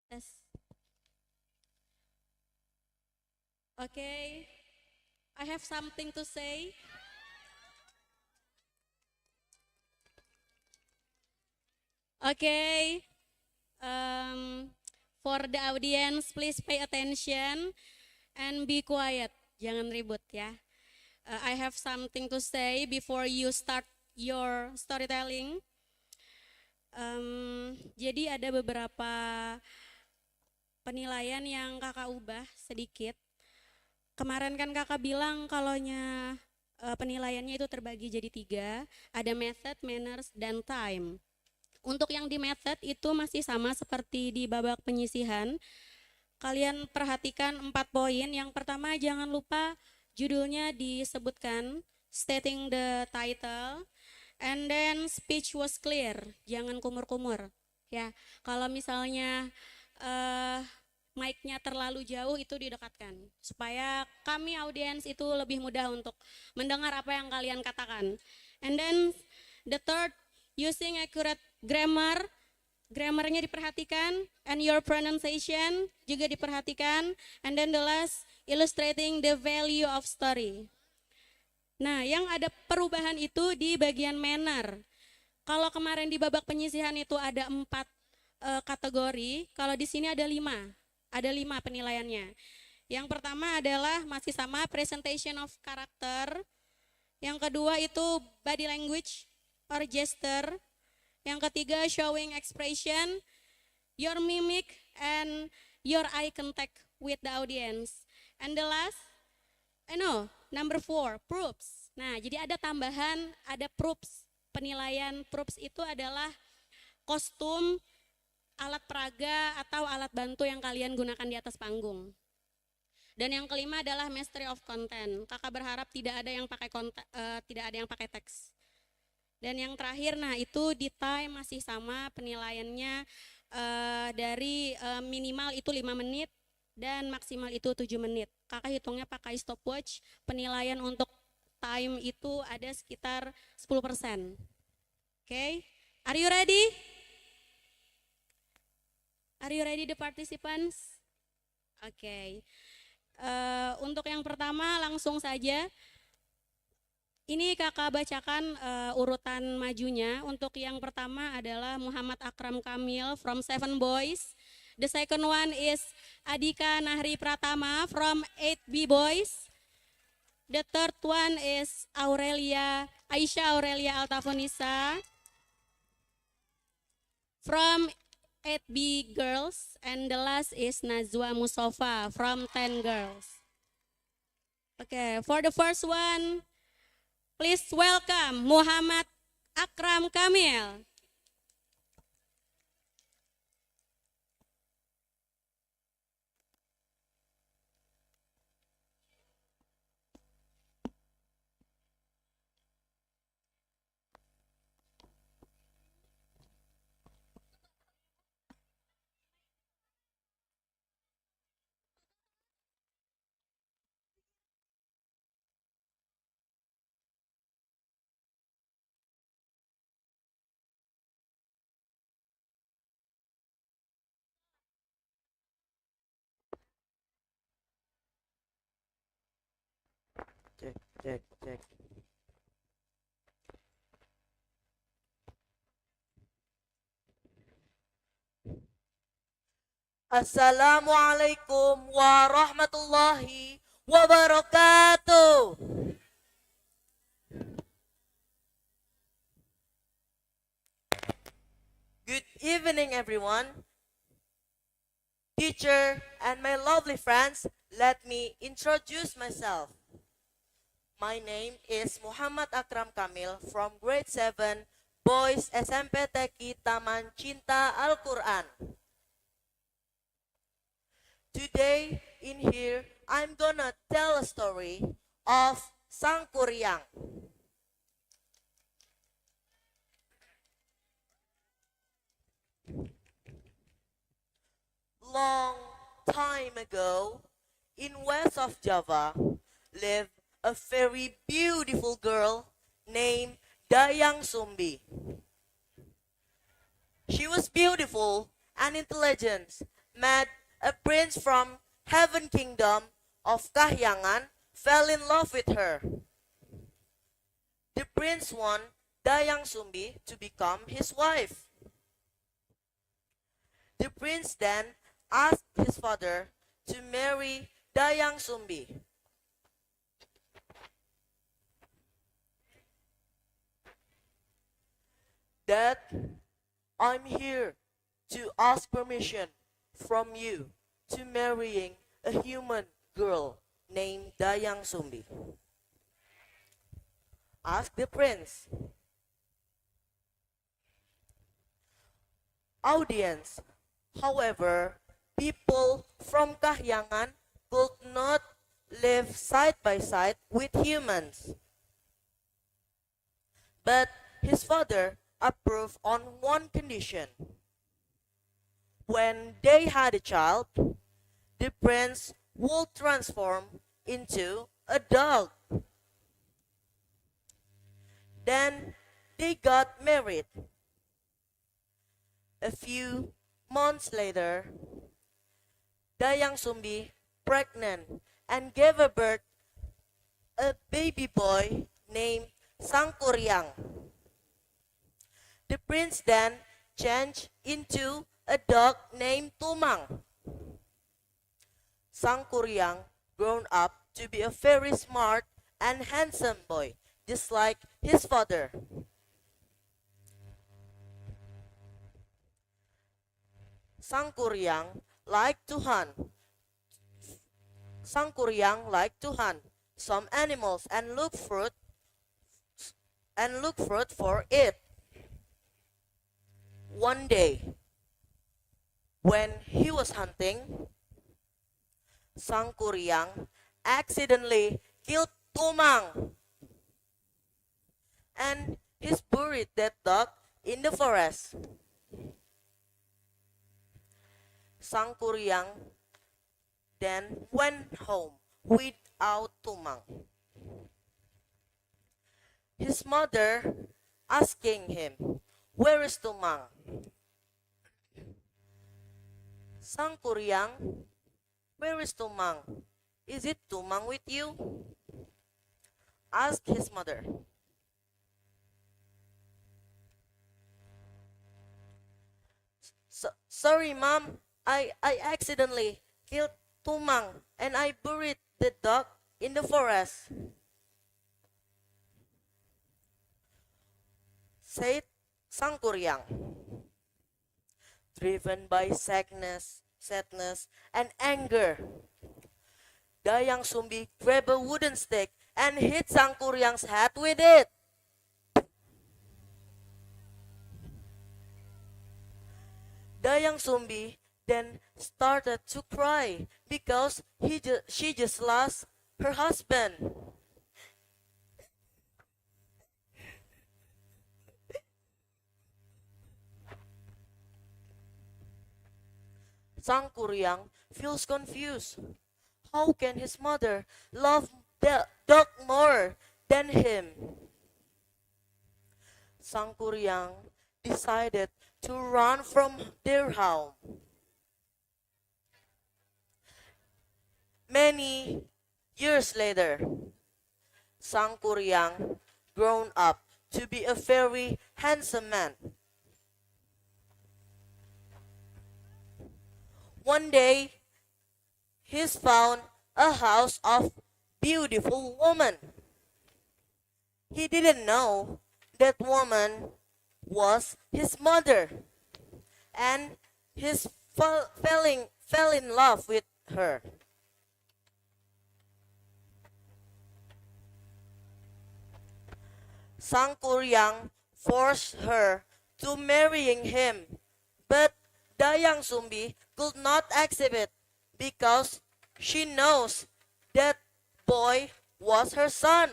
Tes. Okay, I have something to say. Okay, um, for the audience, please pay attention and be quiet. Jangan ribut ya. I have something to say before you start your storytelling. Jadi ada beberapa penilaian yang kakak ubah sedikit. Kemarin kan kakak bilang kalaunya penilaiannya itu terbagi jadi 3, ada method, manners, dan time. Untuk yang di method itu masih sama seperti di babak penyisihan. Kalian perhatikan 4 poin. Yang pertama, jangan lupa judulnya disebutkan, stating the title, and then speech was clear, jangan kumur-kumur. Ya, kalau misalnya mic-nya terlalu jauh itu didekatkan supaya kami audiens itu lebih mudah untuk mendengar apa yang kalian katakan. And then the third, using accurate grammar, grammarnya diperhatikan, and your pronunciation juga diperhatikan. And then the last, illustrating the value of story. Nah, yang ada perubahan itu di bagian manner. Kalau kemarin di babak penyisihan itu ada 4 kategori, kalau di sini ada 5. Ada 5 penilaiannya. Yang pertama adalah masih sama, presentation of character. Yang kedua itu body language or gesture. Yang ketiga, showing expression, your mimic, and your eye contact with the audience. And the last, number 4, proofs. Nah, jadi ada tambahan, ada proofs. Penilaian proofs itu adalah kostum, alat peraga, atau alat bantu yang kalian gunakan di atas panggung. Dan yang kelima adalah mastery of content. Kakak berharap tidak ada yang pakai teks. Dan yang terakhir, nah itu di time masih sama penilaiannya dari minimal itu 5 menit dan maksimal itu 7 menit. Kakak hitungnya pakai stopwatch. Penilaian untuk time itu ada sekitar 10%. Okay, are you ready? Are you ready the participants? Okay. Untuk yang pertama langsung saja. Ini kakak bacakan urutan majunya. Untuk yang pertama adalah Muhammad Akram Kamil from 7 Boys. The second one is Adika Nahri Pratama from 8B Boys. The third one is Aisyah Aurelia Altafonisa from 8B Girls, and the last is Nazwa Musofa from 10 Girls. Okay, for the first one, please welcome Muhammad Akram Kamil. Cek. Assalamualaikum warahmatullahi wabarakatuh. Good evening, everyone. Teacher and my lovely friends, let me introduce myself. My name is Muhammad Akram Kamil from grade 7, Boys SMPTQ Taman Cinta Al-Quran. Today, in here, I'm gonna tell a story of Sang Kuryang. Long time ago, in west of Java, lived a very beautiful girl named Dayang Sumbi. She was beautiful and intelligent, met a prince from heaven kingdom of Kahyangan, fell in love with her. The prince won Dayang Sumbi to become his wife. The prince then asked his father to marry Dayang Sumbi. Dad, I'm here to ask permission from you to marrying a human girl named Dayang Sumbi. Asked the prince. Audience, however, people from Kahyangan could not live side by side with humans. But his father approved on one condition. When they had a child, the prince would transform into a dog. Then they got married. A few months later, Dayang Sumbi pregnant and gave a birth a baby boy named Sangkuryang. The prince then changed into a dog named Tumang. Sangkuryang grown up to be a very smart and handsome boy, just like his father. Sangkuryang liked to hunt. Sangkuryang liked to hunt some animals and look fruit for it. One day, when he was hunting, Sangkuryang accidentally killed Tumang, and he's buried that dog in the forest. Sangkuryang then went home without Tumang. His mother asking him, "Where is Tumang?" Sangkuryang, "Where is Tumang? Is it Tumang with you?" asked his mother. Sorry, mom. I accidentally killed Tumang and I buried the dog in the forest, said Sangkuryang. Driven by sadness, and anger, Dayang Sumbi grabbed a wooden stick and hit Sangkuryang's head with it. Dayang Sumbi then started to cry because she just lost her husband. Sangkuryang feels confused. How can his mother love the dog more than him? Sangkuryang decided to run from their home. Many years later, Sangkuryang grown up to be a very handsome man. One day, he's found a house of beautiful woman. He didn't know that woman was his mother, and fell in love with her. Sangkuryang forced her to marrying him, but Dayang Sumbi could not accept it because she knows that boy was her son.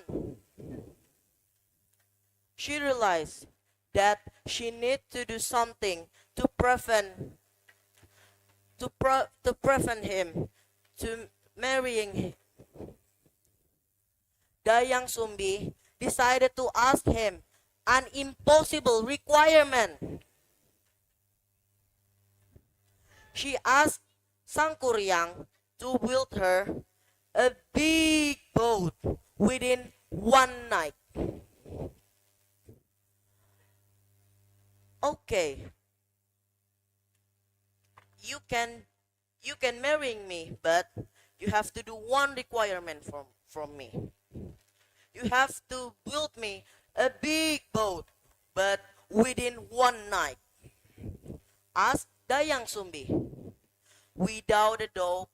She realized that she need to do something to prevent him to marrying him. Dayang Sumbi decided to ask him an impossible requirement. She asked Sang Kuryang to build her a big boat within one night. Okay, you can you can marry me, but you have to do one requirement from me. You have to build me a big boat, but within one night. Ask Dayang Sumbi. Without a doubt,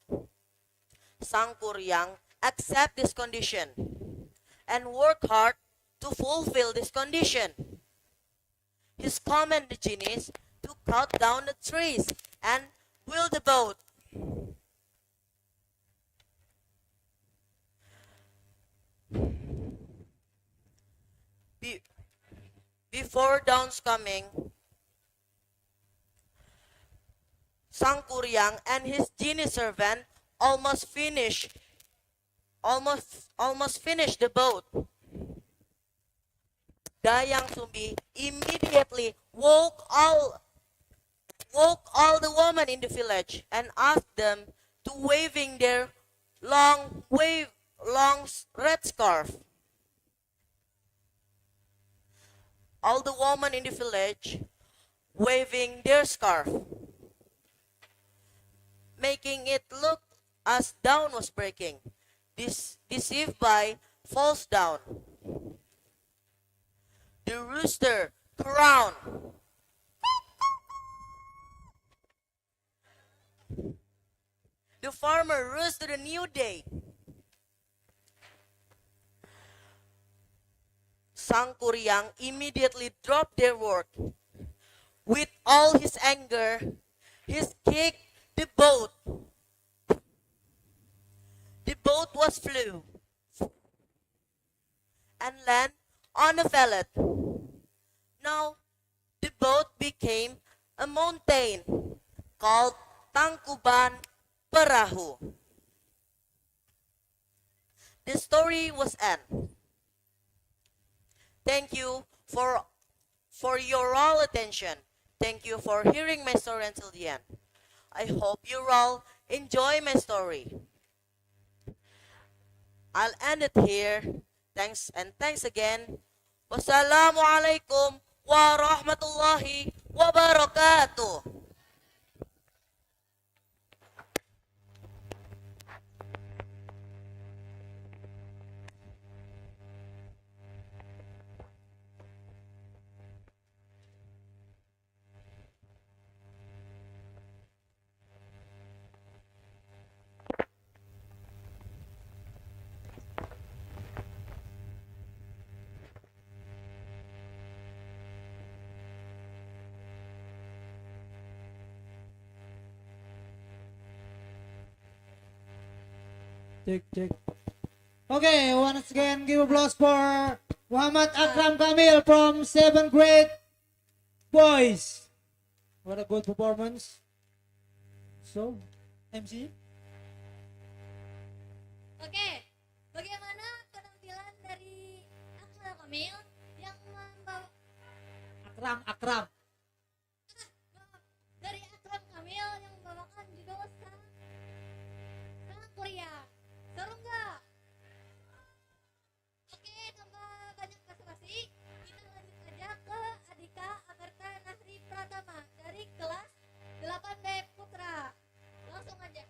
Sang Kuryang accept this condition and work hard to fulfill this condition. He summoned the genies to cut down the trees and build the boat. Be- before dawn's coming, Sang Kuryang and his genie servant almost finished the boat. Dayang Sumbi immediately woke all the women in the village and asked them to waving their long red scarf. All the women in the village waving their scarf, making it look as dawn was breaking. Deceived by false dawn. The rooster crowed. The farmer roosted a new day. Sang Kuryang immediately dropped their work. With all his anger, he kicked the boat. The boat was flew and land on a velvet. Now, the boat became a mountain called Tangkuban Perahu. The story was end. Thank you for your all attention. Thank you for hearing my story until the end. I hope you all enjoy my story. I'll end it here. Thanks again. Wassalamualaikum warahmatullahi wabarakatuh. Check, check. Okay, once again, give applause for Muhammad Akram Kamil from 7th grade boys. What a good performance. So, MC? Oke, bagaimana penampilan dari Akram Kamil yang membawa Akram. dari Akram Kamil yang membawakan judul Sang Kuryang. Seru nggak? Oke, tanpa banyak basa-basi, kita lanjut aja ke Adika Agarta Nasri Pratama dari kelas 8B Putra. Langsung aja.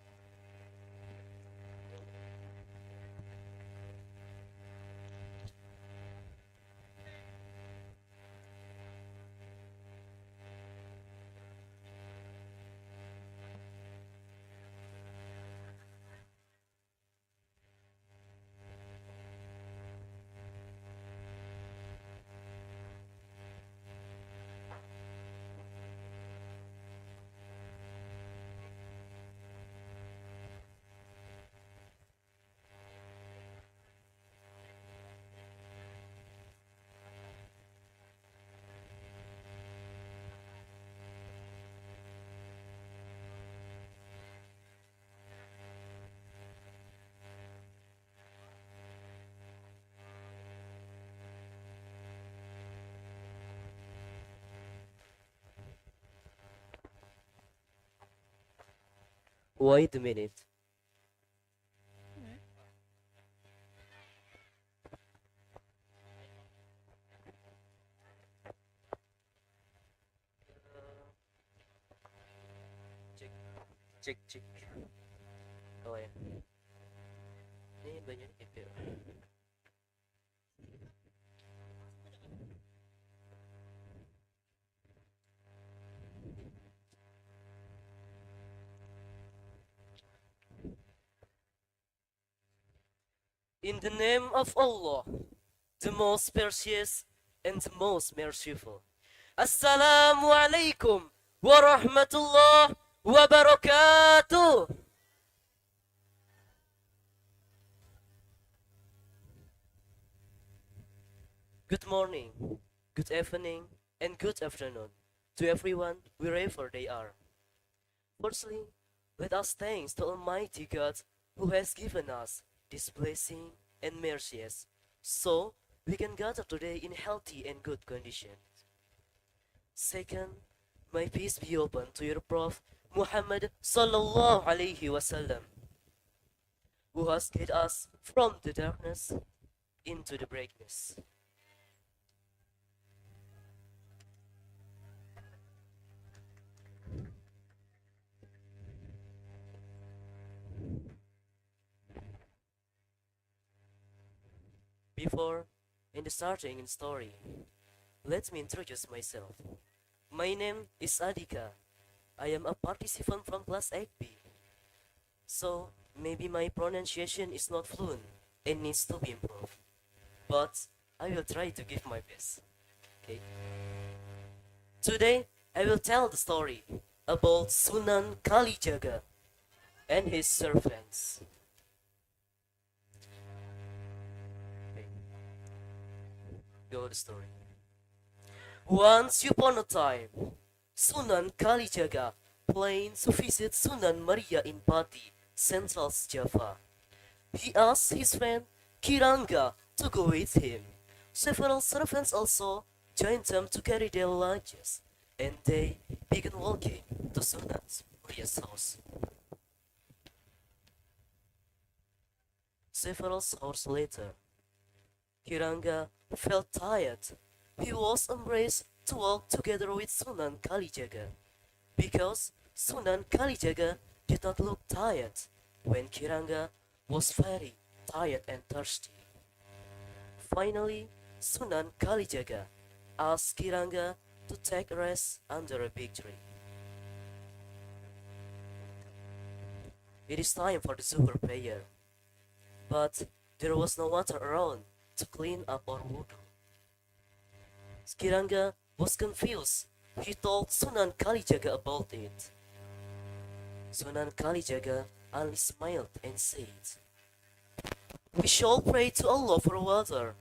Wait a minute. Cek, cek, cek. Oh ya, ini bajunya kecil. In the name of Allah, the most precious and the most merciful. Assalamu alaikum wa rahmatullah wa barakatuh. Good morning, good evening, and good afternoon to everyone wherever they are. Firstly, let us thanks to Almighty God who has given us this blessing and mercies, so we can gather today in healthy and good condition. Second, may peace be upon to your Prophet Muhammad sallallahu alaihi wasallam, who has guided us from the darkness into the brightness. Before in the starting in story, let me introduce myself. My name is Adika. I am a participant from class 8B. So maybe my pronunciation is not fluent and needs to be improved. But I will try to give my best. Okay. Today I will tell the story about Sunan Kalijaga and his servants. Okay. Go the story. Once upon a time, Sunan Kalijaga planned to visit Sunan Maria in Pati, Central Java. He asked his friend Kiranga to go with him. Several servants also joined them to carry their luggages, and they began walking to Sunan Maria's house. Several hours later, Kiranga felt tired. He was embraced to walk together with Sunan Kalijaga, because Sunan Kalijaga did not look tired when Kiranga was very tired and thirsty. Finally, Sunan Kalijaga asked Kiranga to take a rest under a big tree. It is time for the Zuhur prayer, but there was no water around to clean up our wudu. Kiranga was confused. He told Sunan Kalijaga about it. Sunan Kalijaga only smiled and said, "We shall pray to Allah for water.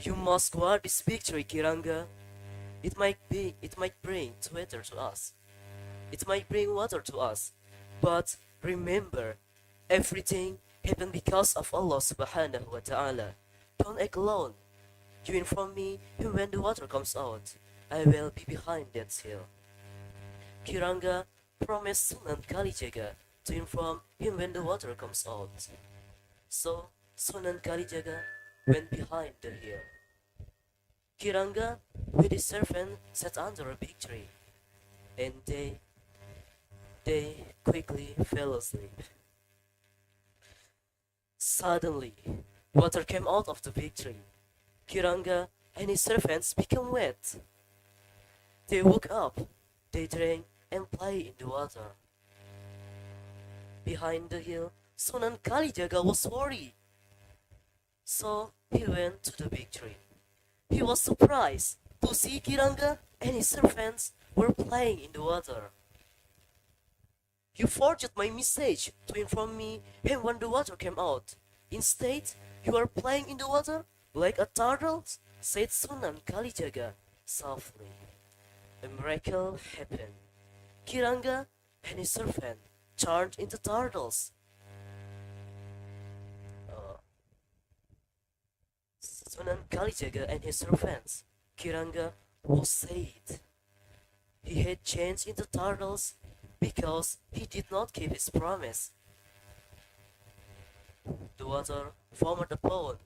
You must guard this victory, Kiranga. It might bring water to us. It might bring water to us. But remember, everything happened because of Allah subhanahu wa ta'ala. Don't act alone. You inform me when the water comes out. I will be behind that hill." Kiranga promised Sunan Kalijaga to inform him when the water comes out. So Sunan Kalijaga went behind the hill. Kiranga with his servant sat under a big tree, and they quickly fell asleep. Suddenly, water came out of the big tree. Kiranga and his servants became wet. They woke up, they drank and played in the water. Behind the hill, Sunan Kalijaga was worried. So he went to the big tree. He was surprised to see Kiranga and his servants were playing in the water. "You forged my message to inform me when the water came out. Instead, you are playing in the water like a turtle," said Sunan Kalijaga softly. A miracle happened. Kiranga and his servant turned into turtles. Sunan Kalijaga and his servants, Kiranga was saved. He had changed into turtles because he did not keep his promise. The water formed a pond.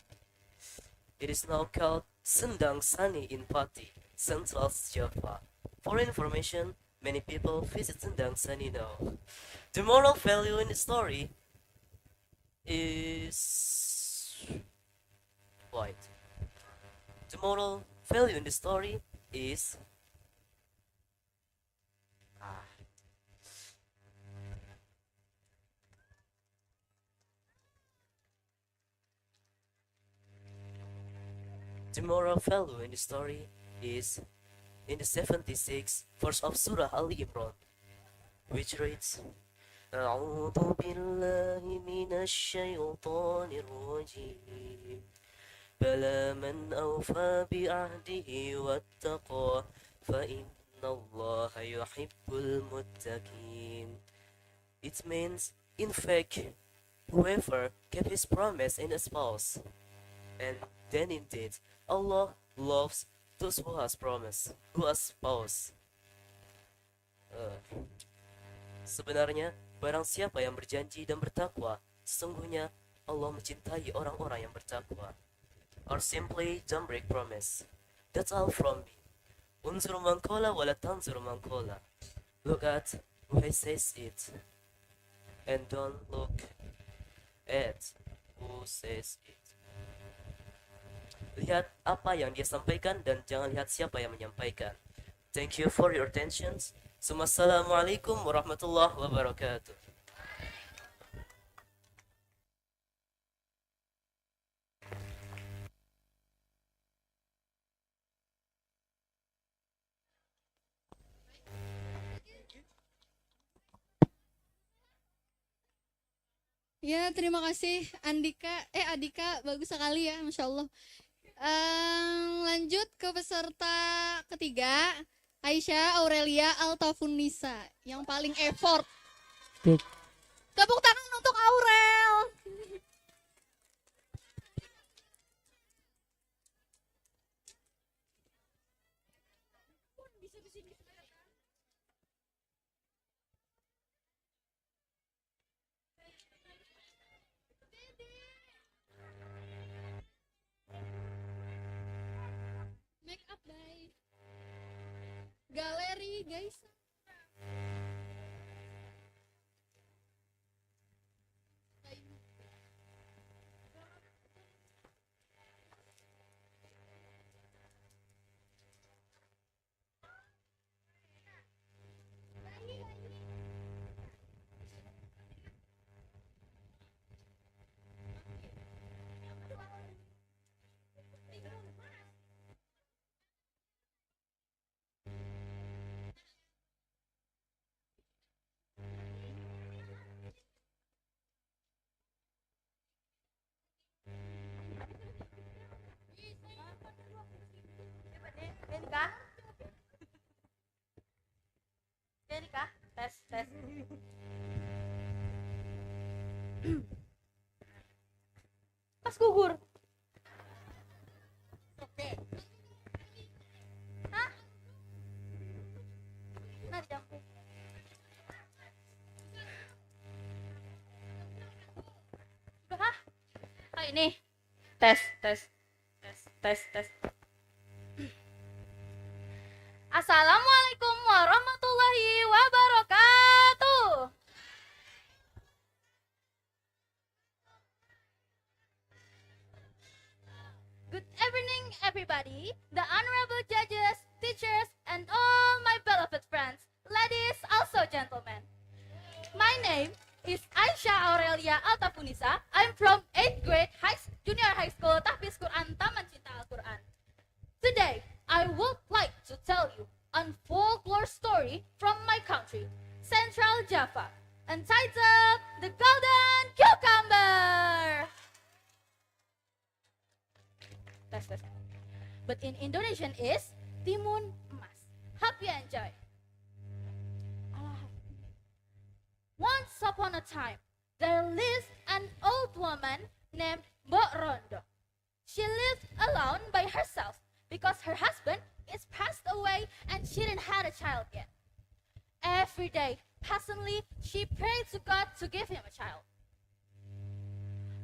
It is now called Sendang Sani in Pati, Central Java. For information, many people visit Sendang Sani now. The moral value in the story is white. The moral value in the story is the moral value in the story is in the 76th verse of Surah Al-Imran, which reads, أعوذ بالله من الشيطان الرجيم بلى من أوفى بعهده واتقى فإن الله يحب المتقين. It means, in fact, whoever kept his promise and espouse, and then indeed Allah loves those who has promise, who has spouse. Sebenarnya, barang siapa yang berjanji dan bertakwa, sesungguhnya Allah mencintai orang-orang yang bertakwa. Or simply, don't break promise. That's all from me. Unzur man qala wa la tanzur man qala. Look at who says it, and don't look at who says it. Lihat apa yang dia sampaikan dan jangan lihat siapa yang menyampaikan. Thank you for your attention. Assalamualaikum warahmatullahi wabarakatuh. Ya, terima kasih Adika, bagus sekali ya, Masya Allah. Lanjut ke peserta ketiga, Aisyah Aurelia Altafunisa, yang paling effort. Tepuk tangan untuk Aurel. Make up by galeri guys. Denika, tes. Pas gugur. Oke. Hah? Nah, jampu. Hah? Oh, ini. Tes. Assalamualaikum warahmatullahi wabarakatuh. Good evening, everybody, the honorable judges, teachers, and all my beloved friends, ladies, also gentlemen. My name is Aisyah Aurelia Altafunisa. I'm from 8th grade junior high school Tahfiz Quran Taman Cinta Al-Quran. Today, I would like to tell you a folklore story from my country, Central Java, entitled The Golden Cucumber. Tes. But in Indonesian is Timun Emas. Hope you enjoy. Once upon a time, there lived an old woman named Mbok Rondo. She lived alone by herself because her husband is passed away and she didn't have a child yet. Every day, Passionately, she prayed to God to give him a child.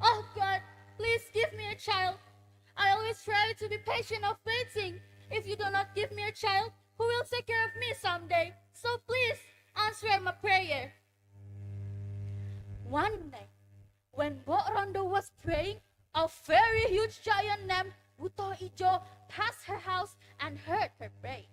Oh God, please give me a child. I always try to be patient of waiting. If you do not give me a child, who will take care of me someday? So please answer my prayer. One day, when Bo Rondo was praying, a very huge giant named Buto Ijo passed her house and heard her pray.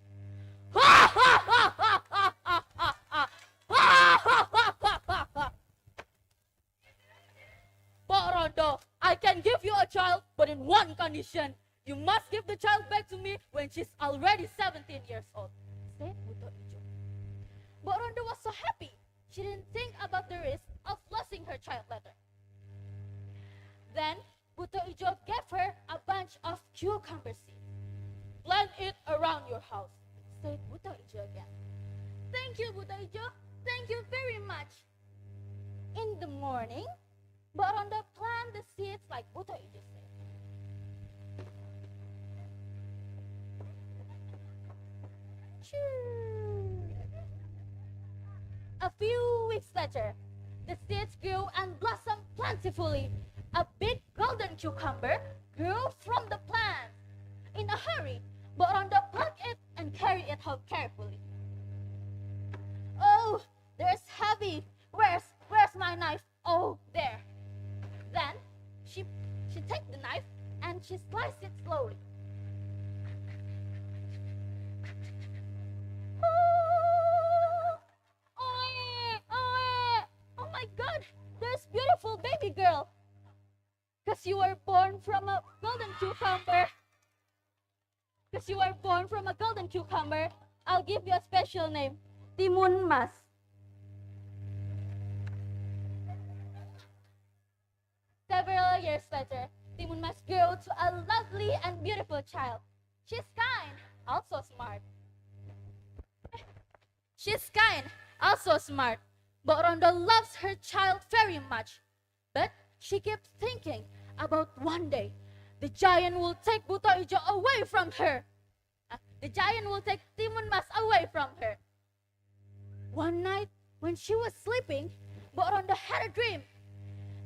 Bo Rondo, I can give you a child, but in one condition. You must give the child back to me when she's already 17 years old, said Buto Ijo. Bo Rondo was so happy. She didn't think about the risk of losing her child later. Then, Buto Ijo gave her a bunch of cucumber seeds. Plant it around your house, said Buto Ijo again. Thank you, Buto Ijo. Thank you very much. In the morning, Bo Rondo planted the seeds like Buto Ijo said. A few weeks later, the seeds grew and blossomed plentifully. A big golden cucumber grew from the plant. In a hurry, Bo Rondo plucked it and carried it home carefully. Oh, there's heavy. Where's my knife? Oh, there. Then she took the knife and she sliced it slowly. Oh my God, there's beautiful baby girl. Because you were born from a golden cucumber. Because you were born from a golden cucumber, I'll give you a special name, Timun Mas. Several years later, Timun Mas grew to a lovely and beautiful child. She's kind, also smart. She's kind, also smart. Bo Rondo loves her child very much. But she keeps thinking about one day the giant will take Buto Ijo away from her. The giant will take Timun Mas away from her. One night, when she was sleeping, Bo Rondo had a dream.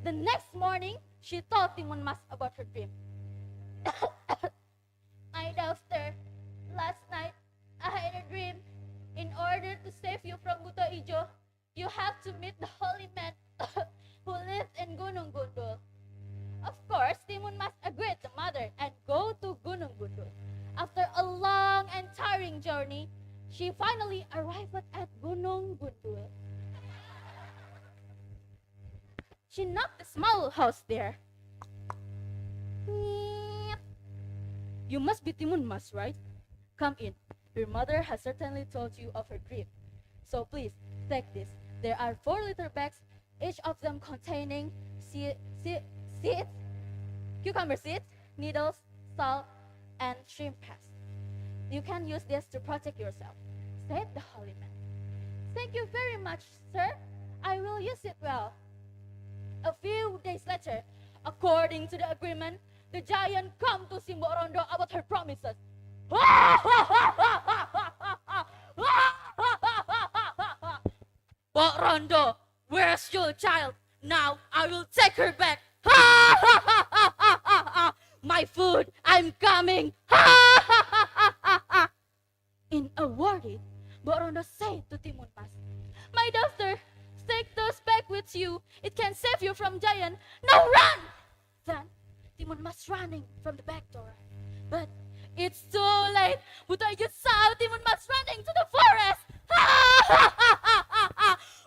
The next morning, she told Timun Mas about her dream. My daughter, last night I had a dream. In order to save you from Buto Ijo, you have to meet the holy man who lives in Gunung Gundul. Of course, Timun Mas agreed the mother and go to Gunung Gundul. After a long and tiring journey, she finally arrived at Gunung Gundul. She knocked the small house there. You must be Timun Mas, right? Come in. Your mother has certainly told you of her dream. So please, take this. There are 4 little bags, each of them containing seeds, cucumber seeds, needles, salt, and shrimp paste. You can use this to protect yourself, said the holy man. Thank you very much, sir. I will use it well. A few days later, according to the agreement, the giant come to see Bo Rondo about her promises. Bo Rondo, where's your child? Now I will take her back. My food, I'm coming. In a worry, Bo Rondo said to Timun Mas, my daughter, take those back with you. It can save you from giant. Now run! Then Timun Mas running from the back door. But it's too late. Buto Ijo saw Timun Mas running to the forest.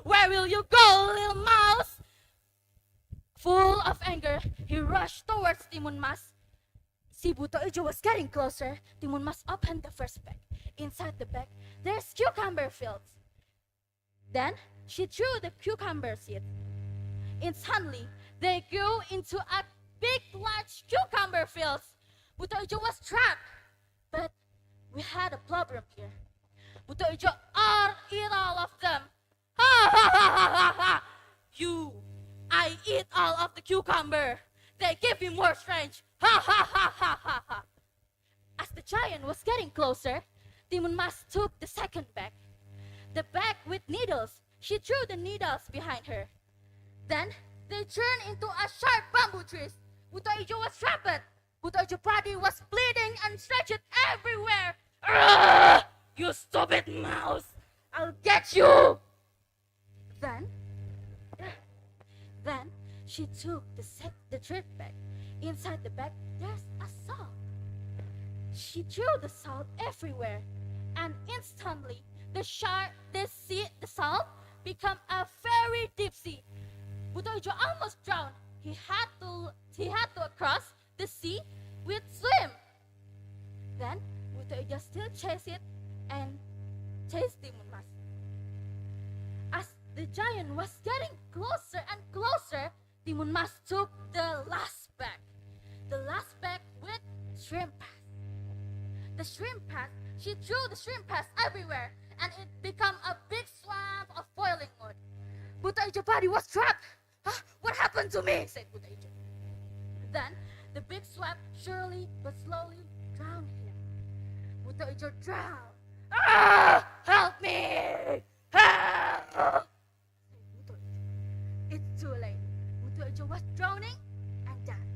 Where will you go, little mouse? Full of anger, he rushed towards Timun Mas. See, Buto Ijo was getting closer. Timun Mas opened the first bag. Inside the bag, there's cucumber fields. Then she threw the cucumber seeds. Instantly, they grew into a big, large cucumber fields. Buto Ijo was trapped. But we had a problem here. Buto Ijo eat all of them. I eat all of the cucumber. They give me more strength. As the giant was getting closer, Timun Mas took the second bag. The bag with needles, she threw the needles behind her. Then they turned into a sharp bamboo trees. Buto Ijo was trapped. Buto Ijo's body was bleeding and stretched everywhere. "Arrgh! You stupid mouse! I'll get you!" Then she took the thread bag. Inside the bag, there's a salt. She threw the salt everywhere, and instantly the salt became a very deep sea. Buto Ijo almost drowned. He had to cross the sea with swim. Then Buto Ijo still chased it and chased Timun Mas. As the giant was getting closer and closer, Timun Mas took the last bag. The last bag with shrimp pass. The shrimp pass, she threw the shrimp pass everywhere, and it became a big swamp of boiling wood. Buto Ijo's body was trapped. "Huh? What happened to me?" said Buto Ijo. Then the big swamp surely but slowly drowned him. Buto Ijo drowned. "Ah! Help me! Help!" said Buto Ijo. It's too late. Buto Ijo was drowning and died.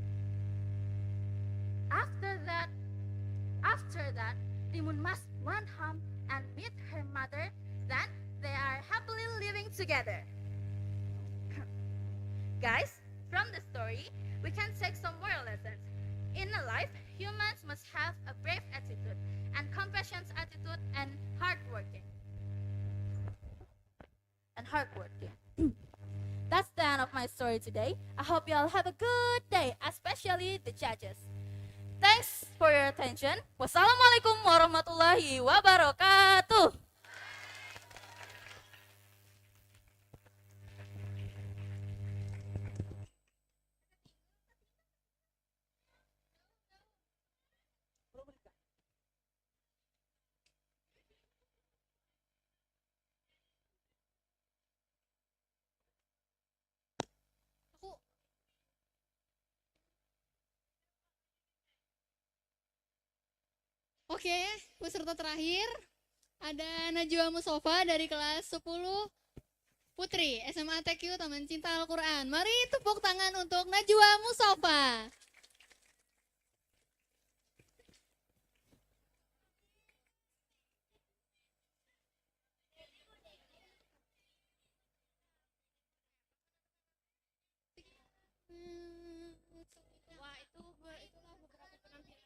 After that, Timun Mas went home and met her mother. Then they are happily living together. Guys, from the story, we can take some moral lessons. In a life, humans must have a brave attitude and compassionate attitude and hardworking. That's the end of my story today. I hope you all have a good day, especially the judges. Thanks for your attention. Wassalamualaikum warahmatullahi wabarakatuh. Oke, peserta terakhir ada Najwa Musofa dari kelas 10 Putri SMPTQ Taman Cinta Al-Quran. Mari tepuk tangan untuk Najwa Musofa. Wah, itulah beberapa penampilan.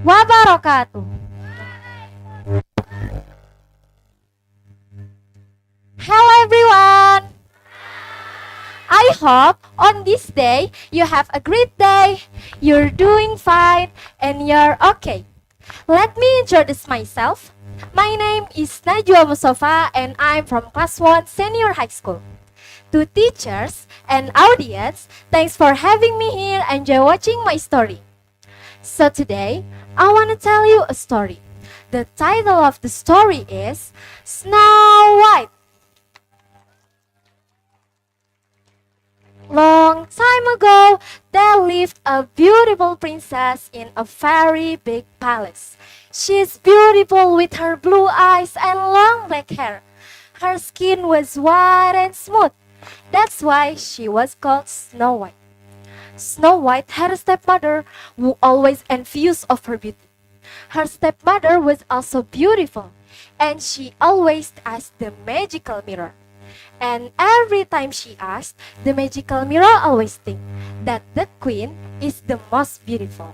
Wabarakatuh. Hello everyone. I hope on this day you have a great day, you're doing fine, and you're okay. Let me introduce myself. My name is Najwa Musofa and I'm from class 1 senior high school. To teachers and audience, thanks for having me here and enjoy watching my story. So today, I want to tell you a story. The title of the story is Snow White. Long time ago, there lived a beautiful princess in a very big palace. She's beautiful with her blue eyes and long black hair. Her skin was white and smooth. That's why she was called Snow White. Snow White had a stepmother who always envious of her beauty. Her stepmother was also beautiful, and she always asked the magical mirror. And every time she asked, the magical mirror always think that the queen is the most beautiful.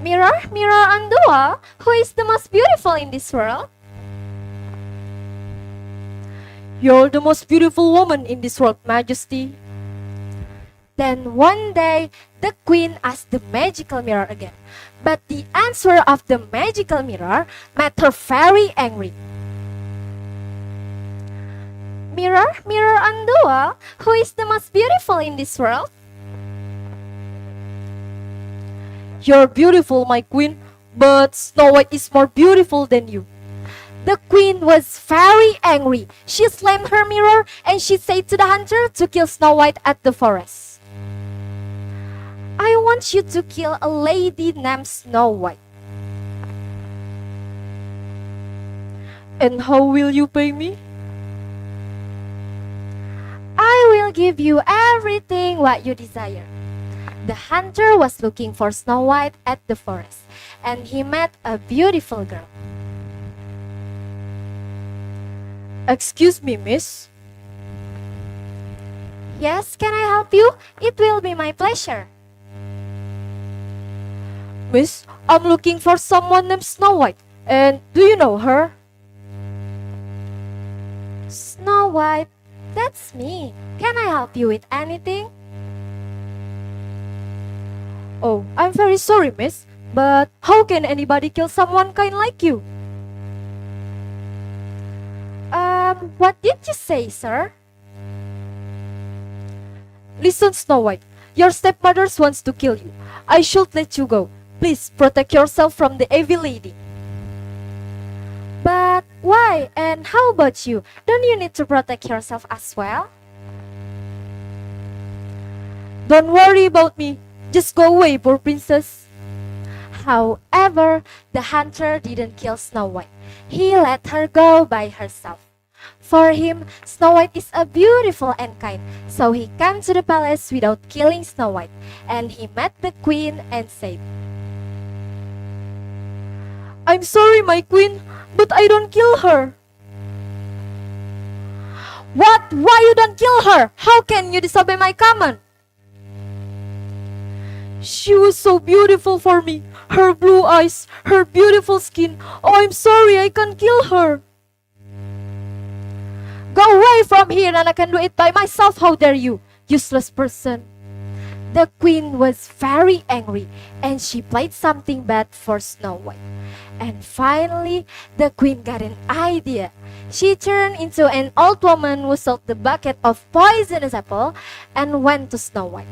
Mirror, mirror on the wall, who is the most beautiful in this world? You're the most beautiful woman in this world, Majesty. Then one day, the queen asked the magical mirror again. But the answer of the magical mirror made her very angry. Mirror, mirror on the wall, who is the most beautiful in this world? You're beautiful, my queen, but Snow White is more beautiful than you. The queen was very angry. She slammed her mirror and she said to the hunter to kill Snow White at the forest. I want you to kill a lady named Snow White. And how will you pay me? I will give you everything what you desire. The hunter was looking for Snow White at the forest, and he met a beautiful girl. Excuse me, miss. Yes, can I help you? It will be my pleasure. Miss, I'm looking for someone named Snow White, and do you know her? Snow White, that's me. Can I help you with anything? Oh, I'm very sorry, miss, but how can anybody kill someone kind like you? What did you say, sir? Listen, Snow White, your stepmother wants to kill you. I should let you go. Please protect yourself from the evil lady. But why? And how about you? Don't you need to protect yourself as well? Don't worry about me. Just go away, poor princess. However, the hunter didn't kill Snow White. He let her go by herself. For him, Snow White is a beautiful and kind, so he came to the palace without killing Snow White, and he met the queen and said, I'm sorry, my queen, but I don't kill her. What? Why you don't kill her? How can you disobey my command? She was so beautiful for me. Her blue eyes, her beautiful skin. Oh, I'm sorry, I can't kill her. Go away from here and I can do it by myself. How dare you, useless person. The queen was very angry and she played something bad for Snow White. And finally, the queen got an idea. She turned into an old woman who sold the bucket of poisonous apple and went to Snow White.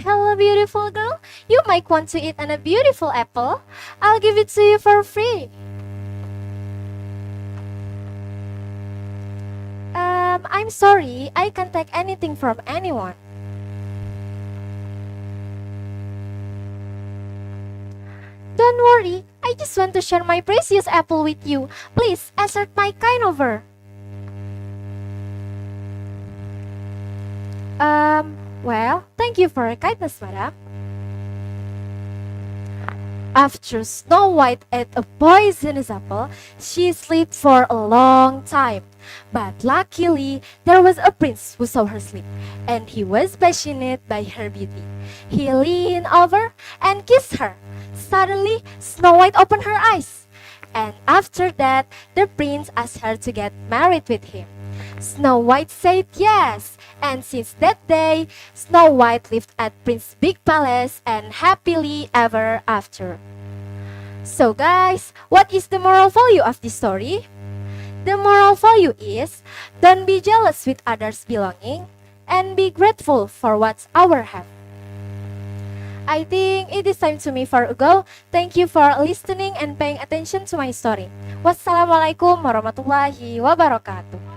Hello, beautiful girl. You might want to eat a beautiful apple. I'll give it to you for free. I'm sorry, I can't take anything from anyone. Don't worry, I just want to share my precious apple with you. Please, assert my kind over. Well, thank you for your kindness, madam. After Snow White ate a poisonous apple, she slept for a long time. But luckily, there was a prince who saw her sleep, and he was passionate by her beauty. He leaned over and kissed her. Suddenly, Snow White opened her eyes. And after that, the prince asked her to get married with him. Snow White said yes, and since that day, Snow White lived at Prince's big palace and happily ever after. So guys, what is the moral value of this story? The moral value is, don't be jealous with others' belonging, and be grateful for what's our have. I think it is time to me for go. Thank you for listening and paying attention to my story. Wassalamualaikum warahmatullahi wabarakatuh.